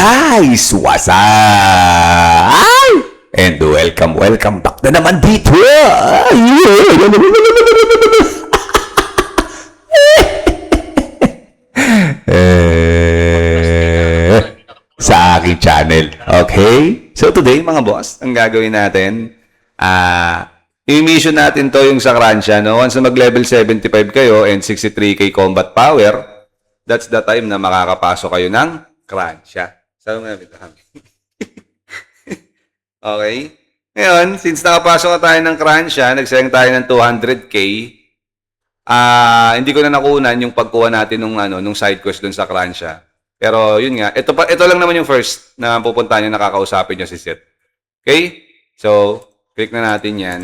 guys! What's up? And welcome back na naman dito. Sa aking channel. Okay? So today mga boss, ang gagawin natin, i-mission natin to yung sa Kransya. No? Once na mag-level 75 kayo and 63k combat power, that's the time na makakapasok kayo ng Kransya. Sabi mo namin ito. Okay? Ngayon, since nakapasok na tayo ng Kransya, nagsayang tayo ng 200k, hindi ko na nakunan yung pagkuha natin nung side quest dun sa Kransya. Pero yun nga, ito lang naman yung first na pupuntahan nyo, nakakausapin nyo si Seth. Okay? So, click na natin yan.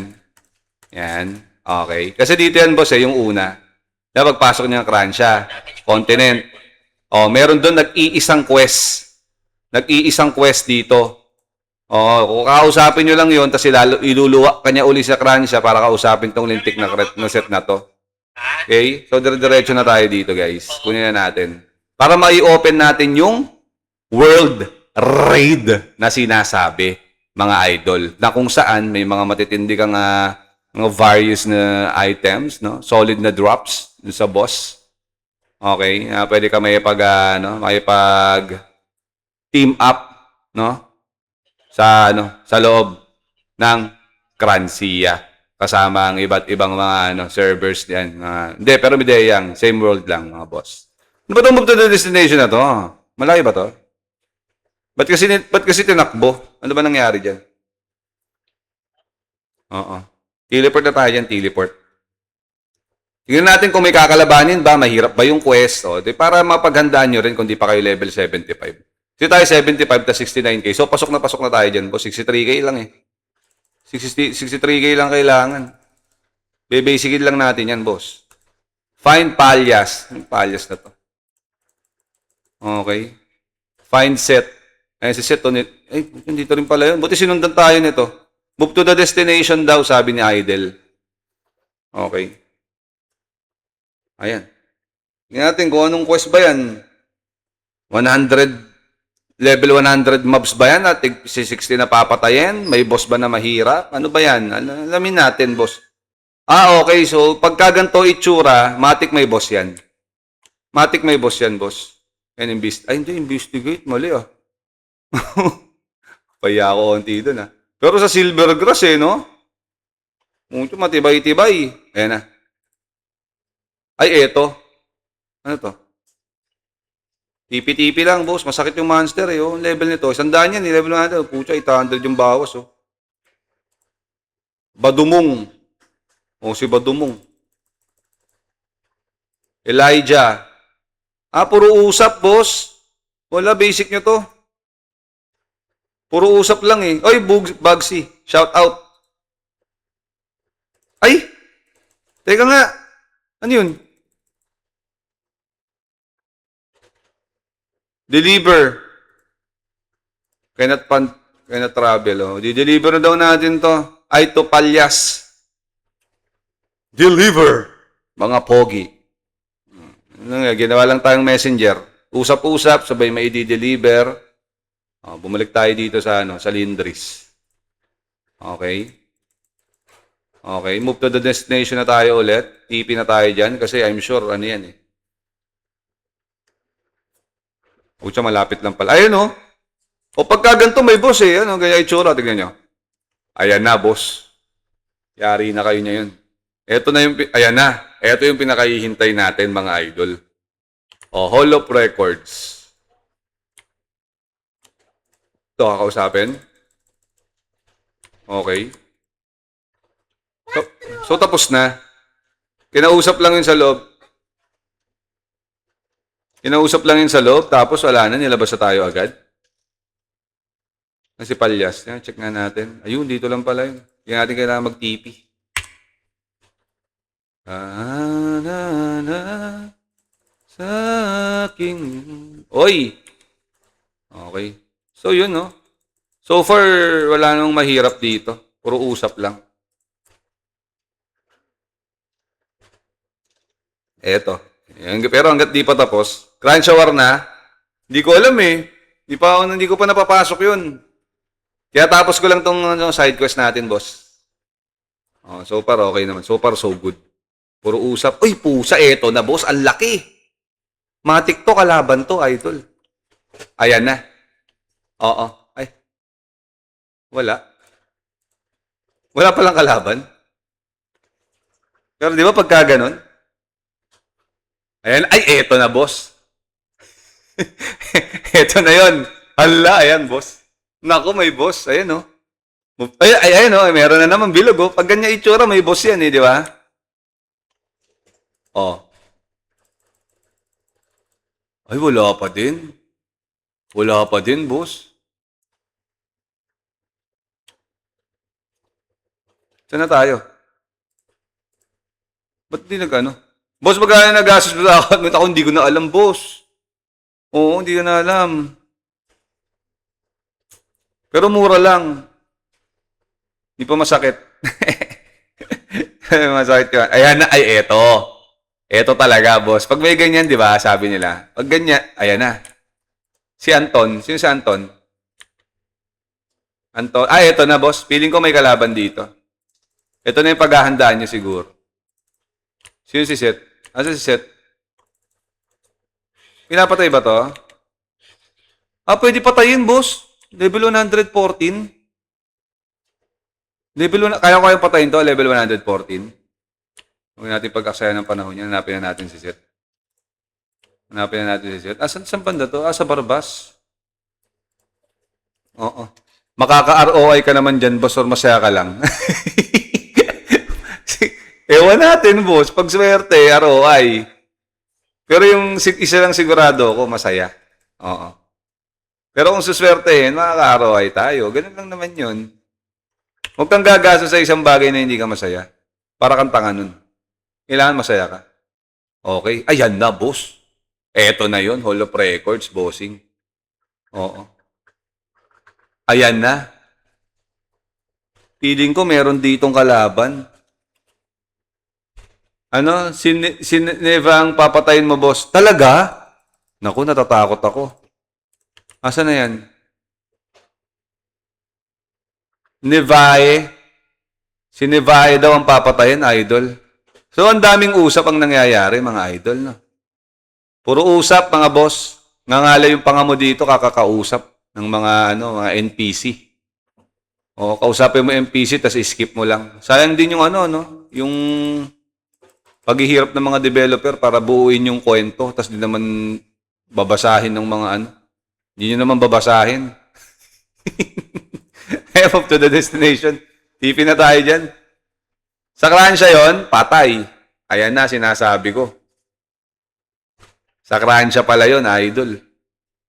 Yan. Okay. Kasi dito yan, boss, yung una. Na pagpasok niya ng Kransya, continent. Meron doon nag-iisang quest. Nag-iisang quest dito. Kung kakausapin nyo lang yun, tapos iluluwa kanya uli sa Kransya para kausapin tong lintik na set na to. Okay? So, dire-diretso na tayo dito, guys. Kunin na natin. Para mai-open natin yung world raid na sinasabi, mga idol. Na kung saan may mga matitindi kang mga various na items, no? Solid na drops sa boss. Okay? Pwede ka makipag team up, no? Sa loob ng Kransya. Kasama ang iba't ibang mga servers diyan. Hindi, pero mideyang. Same world lang, mga boss. Ano ba itong move to the destination na to? Malaki ba to? Ba't kasi tinakbo? Ano ba nangyari dyan? Teleport na tayo dyan, teleport. Tingnan natin kung may kakalabanin ba, mahirap ba yung quest. Para mapaghandaan nyo rin kung di pa kayo level 75. Kasi tayo 75 ta 69k. So, pasok na tayo dyan, boss. 63k lang eh. 63k lang kailangan. Bebasicin lang natin yan, boss. Find Palyas. Yung Palyas na to. Okay. Find Set. Ayan si Set. Dito rin pala yun. Buti sinundan tayo nito. Move to the destination daw, sabi ni Idle. Okay. Ayan. Tingnan natin kung anong quest ba yan. 100, level 100 mobs ba yan? At 60 na papatayin? May boss ba na mahirap? Ano ba yan? Alamin natin, boss. Okay. So, pagka ganito itsura, matik may boss yan. Matik may boss yan, boss. Yan, hindi, investigate. Mali, Paya ako konti doon, Pero sa Silvergrass, no? Mucho matibay-tibay. Ayan na. Ay, eto. Ano to? Tipi-tipi lang, boss. Masakit yung monster, Yung level nito. 100 yan, level natin. Pucha, 800 yung bawas, Badumong. Si Badumong. Elijah. Puro usap, boss. Wala, basic nyo to. Puro usap lang eh. Oy, Bugsy. Shout out. Ay! Teka nga. Ano yun? Deliver. Cannot travel, Di-deliver na daw natin to. Ay, to Palyas. Deliver. Mga pogi. Ginawa lang tayong messenger. Usap-usap, sabay may i-deliver. Bumalik tayo dito sa Lindris. Okay. Okay, move to the destination na tayo ulit. TP na tayo dyan kasi I'm sure yan eh. Pucha, malapit lang pala. Ayun pagka ganito may boss eh. Ganyan itsura. Tignan nyo. Ayan na, boss. Yari na kayo niya yun. Ayan na. Ito yung pinakahihintay natin, mga idol. Hall of Records. Ito, kakausapin. Okay. So, tapos na. Kinausap lang yun sa loob. Tapos wala na, nilabas na tayo agad. Si Palyas. Check nga natin. Ayun, dito lang pala yun. Hindi natin kailangan mag-TP. Sa aking... Oy! Okay. So, yun, So far, wala nang mahirap dito. Puro usap lang. Eto. Pero hanggat di pa tapos, Kransya War na, hindi ko alam eh. Hindi ko pa napapasok yun. Kaya tapos ko lang tong side quest natin, boss. Oh, so far, okay naman. So far, so good. Puro usap. Uy, pusa, eto na, boss. Ang laki. Matik to, kalaban to, idol. Ayan na. Oo. Ay, wala. Wala palang kalaban. Pero di ba pagka ganun? Ayan, ay, eto na, boss. Eto na yon. Hala, ayan, boss. Nako, may boss. Ayan, oh. Ay, ayan, oh. Meron na naman bilog, oh. Pag ganyan itsura, may boss yan, eh, di ba? Oh. Ay, wala pa din. Wala pa din, boss. Saan na tayo? Ba't di nag-ano? Boss, magkano nagastos mo sa akin? Ako hindi ko na alam, boss. Oo, hindi ko na alam. Pero mura lang. Hindi pa masakit. Masakit yun. Ayan na, ay, eto. Eto talaga, boss. Pag may ganyan, di ba, sabi nila. Pag ganyan, ayan na. Si Anton. Sino si Anton? Anton. Ah, eto na, boss. Feeling ko may kalaban dito. Ito na yung paghahandaan niyo siguro. Sino si Seth? Asa si Seth? Pinapatay ba to? Ah, pwede patayin, boss. Level 114. Kaya ko kayong patayin to, level 114. Huwag natin pag-aksaya ng panahon niya. Hanapin na natin si Seth. Hanapin na natin si Seth. Saan banda to? Sa Barbas. Oo. Makaka-ROI ka naman dyan, boss, or masaya ka lang. Ewan natin, boss. Pag swerte, ROI. Pero yung isa lang sigurado ko, masaya. Oo. Pero kung suswertehin, makaka-ROI tayo. Ganun lang naman yun. Huwag kang gagasto sa isang bagay na hindi ka masaya. Para kang tanga nun. Kailangan masaya ka. Okay. Ayan na, boss. Eto na yun. Hall of Records, bossing. Oo. Ayan na. Feeling ko meron ditong kalaban. Ano? Si Neva ang papatayin mo, boss. Talaga? Naku, natatakot ako. Asa na yan? Nevae. Si Nevae daw ang papatayin, idol. So, ang daming usap ang nangyayari, mga idol, no? Puro usap, mga boss. Ngangala yung pangamo dito, kakakausap ng mga NPC. O, kausapin mo NPC, tas skip mo lang. Sayang din yung no? Yung paghihirap ng mga developer para buuin yung kwento, tas di naman babasahin ng mga Hindi nyo naman babasahin. Head up to the destination. Tipi na tayo dyan. Sa Kransya yon, patay. Ayan na, sinasabi ko. Sa Kransya pala yon, idol.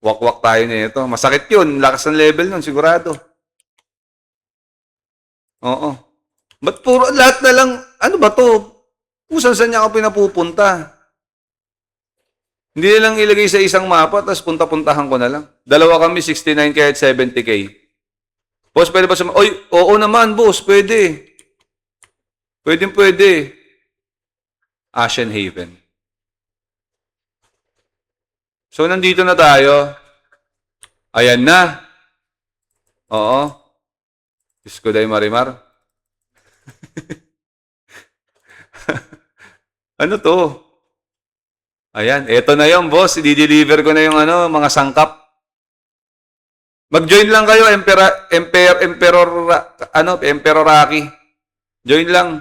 Wakwak tayo nito. Masakit yun. Lakas ng level nun, sigurado. Oo. Ba't puro lahat na lang, ano ba to? Kung saan niya ako pinapupunta? Hindi lang ilagay sa isang mapa, tapos punta-puntahan ko na lang. Dalawa kami, 69K at 70K. Boss, pwede ba Oy, oo naman, boss, pwede. Pwede. Ashen Haven. So, nandito na tayo. Ayan na. Oo. Diyos ko day marimar. Ano to? Ayan, eto na yung boss. I-deliver ko na yung mga sangkap. Mag-join lang kayo, Emperor Rocky. Join lang.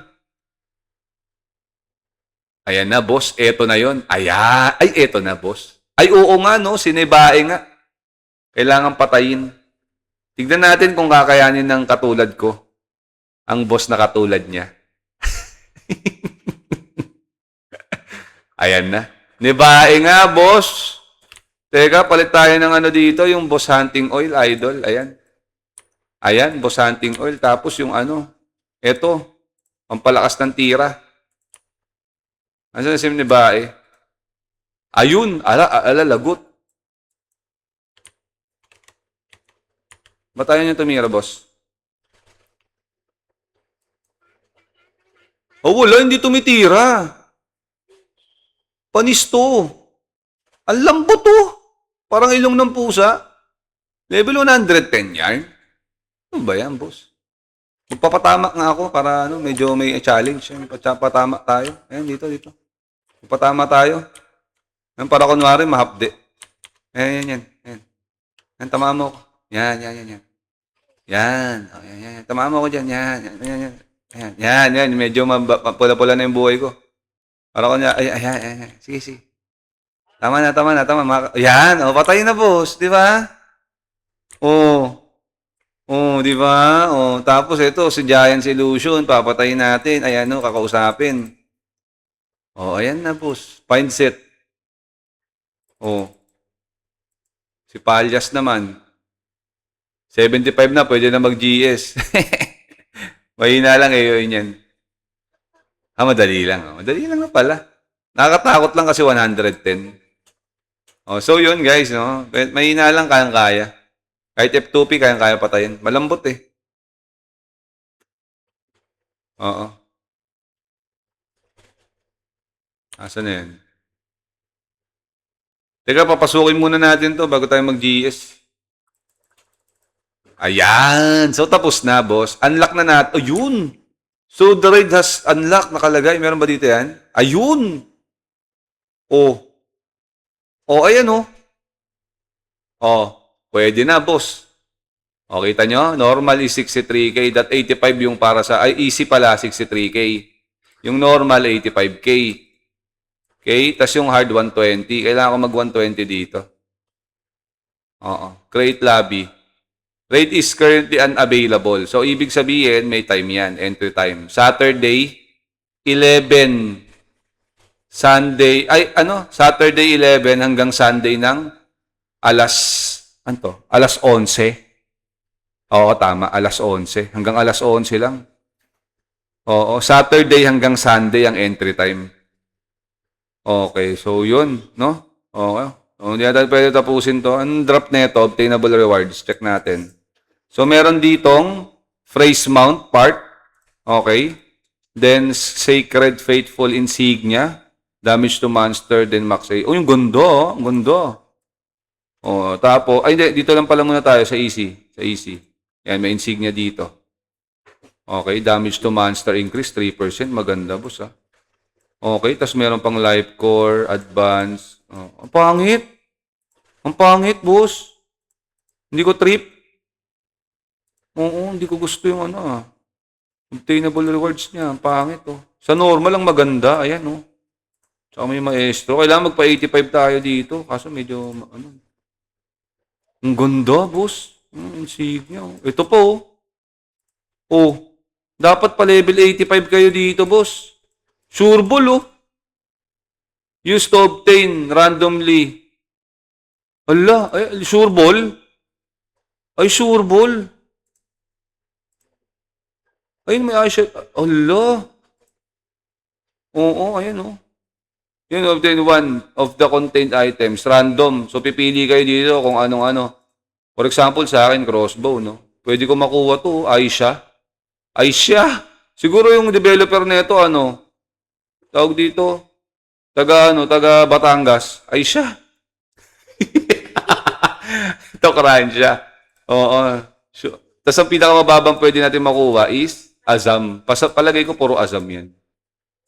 Ayan na, boss. Eto na yon. Ayan. Ay, eto na, boss. Ay, oo nga, no? Sinibae nga. Kailangan patayin. Tignan natin kung kakayanin ng katulad ko. Ang boss na katulad niya. Ayan na. Nibae nga, boss. Teka, palit tayo ng dito, yung boss hunting oil, idol. Ayan. Ayan, boss hunting oil. Tapos yung eto, pampalakas ng tira. Ano sa nibae? Ayun, lagot. Batayan niyo tumira, boss. Oh, wala, hindi tumitira. Panis to. Ang lambot to. Parang ilong ng pusa. Level 110 yarn? Ano ba yan, boss? Magpapatamak nga ako para ano, medyo may challenge. Magpapatamak tayo. Ayan, dito. Magpatama tayo. Ayan, para kunwari, mahapde. Ayan. Ayan, tamaan mo ako. Yan. Oh, yan. Tamaan mo ako dyan. Yan. Medyo pula-pula na yung buhay ko. Para kunya, ayan. Sige. Tama na. Yan, oh, patay na, boss. Di ba? Oh. Oh, di ba? Oh, tapos ito, si Giant Illusion, papatayin natin. Ayan, no, kakausapin. Oh, ayan na, boss. Find set. Oh. Si Palyas naman. 75 na, pwede na mag-GS. Mahina lang yun yan. Madali lang. Oh. Madali lang na pala. Nakakatakot lang kasi 110. Oh, so yun, guys, no? Mahina lang, kayang-kaya. Kahit F2P, kayang-kaya patayin. Malambot eh. Oo. Asan na yan? Teka, papasukin muna natin to bago tayo mag-GS. Ayan. So, tapos na, boss. Unlock na natin. Ayun. So, the raid has unlocked. Nakalagay. Meron ba dito yan? Ayun. Oh. Oh, ayan oh. Oh. Pwede na, boss. O, kita nyo? Normal is 63K. That 85 yung para sa... Ay, easy pala, 63K. Yung normal, 85K. Okay? Tapos yung hard, 120. Kailangan ko mag-120 dito. Oo. Create lobby. Rate is currently unavailable. So, ibig sabihin, may time yan. Entry time. Saturday, 11. Sunday, Saturday 11 hanggang Sunday ng alas 11. Oo, tama. Alas 11. Hanggang alas 11 lang. Oo, Saturday hanggang Sunday ang entry time. Okay, so yun, no? Okay. So, hindi natin pwede tapusin to. Ang drop neto, obtainable rewards. Check natin. So, meron ditong phrase mount part. Okay. Then, sacred faithful insignia. Damage to monster, then max A. Oh, yung gundo. Gundo. Oh, tapos, dito lang pala muna tayo sa easy. Sa easy. Yan, may insignia dito. Okay, damage to monster increase 3%. Maganda, boss, ha. Okay, tapos meron pang life core, advance. Oh, ang pangit. Ang pangit, boss. Hindi ko trip. Oo, hindi ko gusto yung obtainable rewards niya. Ang pangit, oh. Sa normal lang maganda. Ayan, oh. Tsaka may maestro. Kailangan magpa-85 tayo dito. Kaso medyo, ang ganda, boss. Insignia. Ito po, oh. Dapat pa level 85 kayo dito, boss. Sureball, oh. Used to obtain randomly. Ala, ay, sureball? Ay, sureball. Ayun, may eyeshot. Ala. Oo, ayun, oh. Yun, obtain one of the contained items. Random. So, pipili kayo dito kung anong-ano. For example, sa akin, crossbow, no? Pwede ko makuha to. Aisha. Siguro yung developer nito, tawag dito, taga Batangas. Aisha. Ito, Kransya. Oo. Tapos, ang pinakamababang pwede natin makuha is Azam. Palagay ko, puro Azam yan.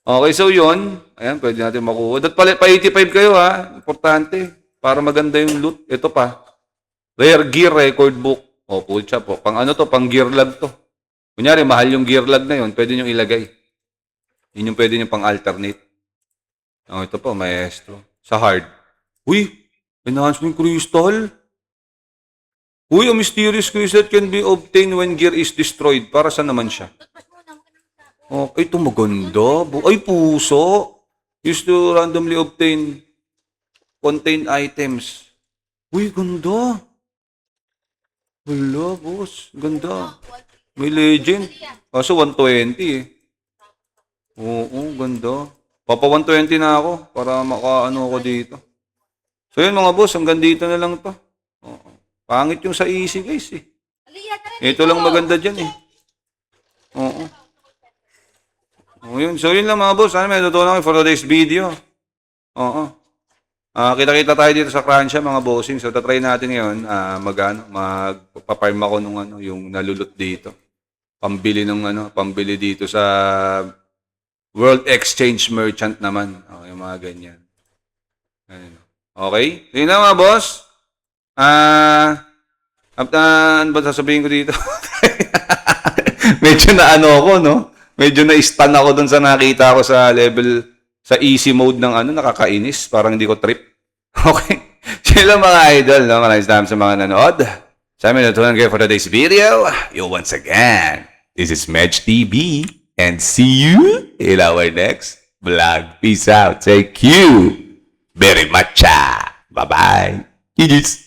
Okay, so yun. Ayan, pwede natin makuha. Pa 85 kayo, ha. Importante. Para maganda yung loot. Ito pa. Rare Gear Record Book. O, full siya po. Pang pang gear log to. Kunyari, mahal yung gear log na yun. Pwede nyo ilagay. Yun yung pwede nyo pang alternate. Ito po, maestro. Sa hard. Uy, enhancement crystal. Uy, a mysterious crystal can be obtained when gear is destroyed. Para saan naman siya? Okay, ito maganda. Ay, puso. Used to randomly obtain contained items. Uy, ganda. Wala, boss. Ganda. May legend. Kaso 120 eh. Oo, ganda. Papa 120 na ako para makaano ako dito. So yun mga boss, hanggang dito na lang to. Oo. Pangit yung sa easy guys eh. Ito lang maganda dyan eh. Oo. So yun lang mga boss. Sana may natutunan kayo for today's video. Oo. Kita-kita tayo dito sa Cransha, mga bossing. So, tatry natin ngayon, magpaparm ako nung yung nalulot dito. Pambili dito sa World Exchange Merchant naman. Okay, mga ganyan. Ayun. Okay? Yun na mga boss. Ano ba sasabihin ko dito? Medyo na ako, no? Medyo na-stun ako dun sa nakita ko sa level, sa easy mode ng nakakainis. Parang hindi ko trip. Okay. Sila mga idol, no? Maraming salamat sa mga nanood. Sa amin, natutunan kayo for today's video. You once again, this is Medj TV. And see you in our next vlog. Peace out. Thank you very much. Bye-bye. Peace.